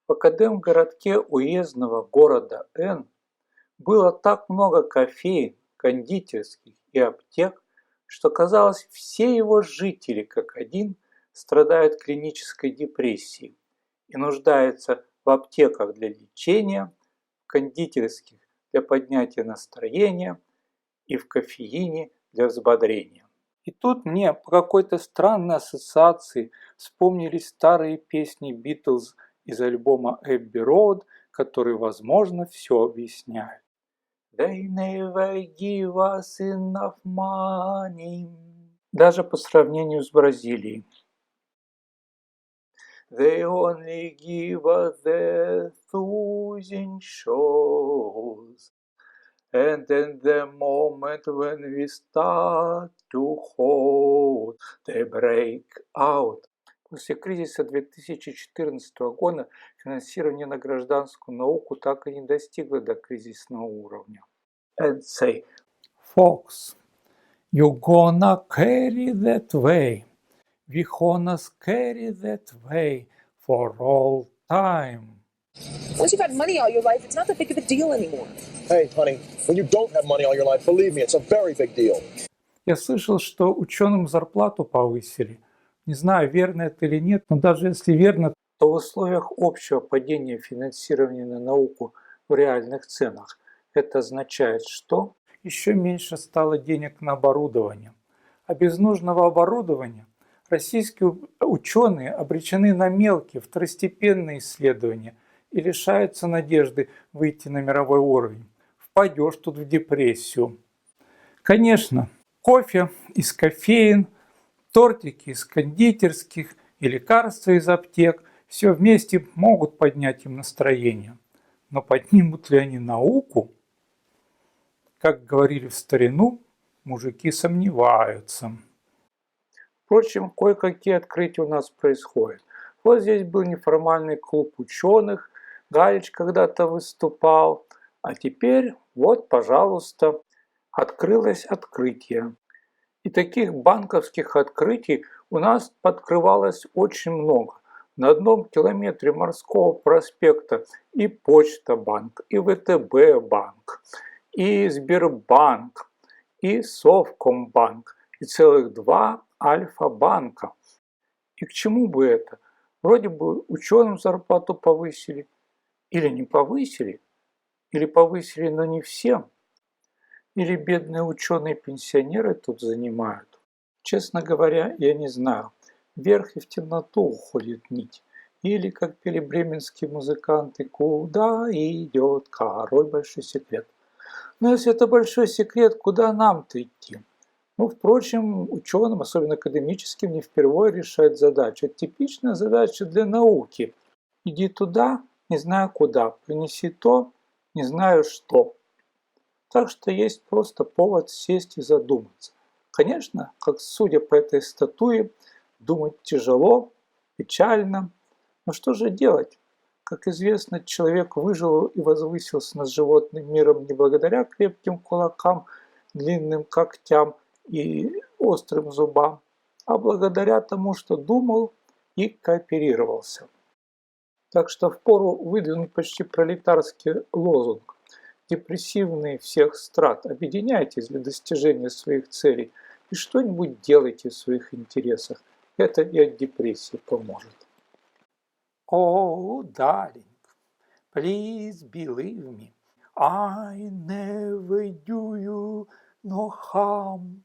В академгородке уездного города Н было так много кофеен, кондитерских и аптек, что казалось, все его жители как один страдают клинической депрессией и нуждаются в аптеках для лечения, в кондитерских для поднятия настроения и в кофеине для взбодрения. И тут мне по какой-то странной ассоциации вспомнились старые песни Битлз из альбома Abbey Road, которые, возможно, все объясняют. They never give us enough money. Даже по сравнению с Бразилией. They only give us the thousand shows. And then the moment when we start to hold, they break out. После кризиса 2014 года финансирование на гражданскую науку так и не достигло до кризисного уровня. And say, folks, you gonna carry that way. We gonna carry that way for all time. Once you've had money all your life, it's not that big of a deal anymore. Hey, honey, when you don't have money all your life, believe me, it's a very big deal. Я слышал, что ученым зарплату повысили. Не знаю, верно это или нет, но даже если верно, то в условиях общего падения финансирования на науку в реальных ценах это означает, что еще меньше стало денег на оборудование. А без нужного оборудования российские ученые обречены на мелкие, второстепенные исследования и лишаются надежды выйти на мировой уровень. Впадешь тут в депрессию. Конечно, кофе из кофеин, тортики из кондитерских и лекарства из аптек все вместе могут поднять им настроение. Но поднимут ли они науку? Как говорили в старину, мужики сомневаются. Впрочем, кое-какие открытия у нас происходят. Вот здесь был неформальный клуб ученых, Галич когда-то выступал, а теперь вот, пожалуйста, открылось открытие. И таких банковских открытий у нас открывалось очень много. На одном километре Морского проспекта и Почта-банк, и ВТБ-банк, и Сбербанк, и Совкомбанк, и целых 2 Альфа-банка. И к чему бы это? Вроде бы ученым зарплату повысили, или не повысили, или повысили, но не всем. Или бедные ученые-пенсионеры тут занимают? Честно говоря, я не знаю. Вверх и в темноту уходит нить. Или, как пели бременские музыканты, куда идет король, большой секрет. Но если это большой секрет, куда нам-то идти? Ну, впрочем, ученым, особенно академическим, не впервые решать задачу. Это типичная задача для науки. Иди туда, не знаю куда, принеси то, не знаю что. Так что есть просто повод сесть и задуматься. Конечно, как судя по этой статуе, думать тяжело, печально. Но что же делать? Как известно, человек выжил и возвысился над животным миром не благодаря крепким кулакам, длинным когтям и острым зубам, а благодаря тому, что думал и кооперировался. Так что впору выдвинуть почти пролетарский лозунг. Депрессивные всех страт, объединяйтесь для достижения своих целей и что-нибудь делайте в своих интересах. Это и от депрессии поможет. Oh, darling, please believe me, I never do you no harm.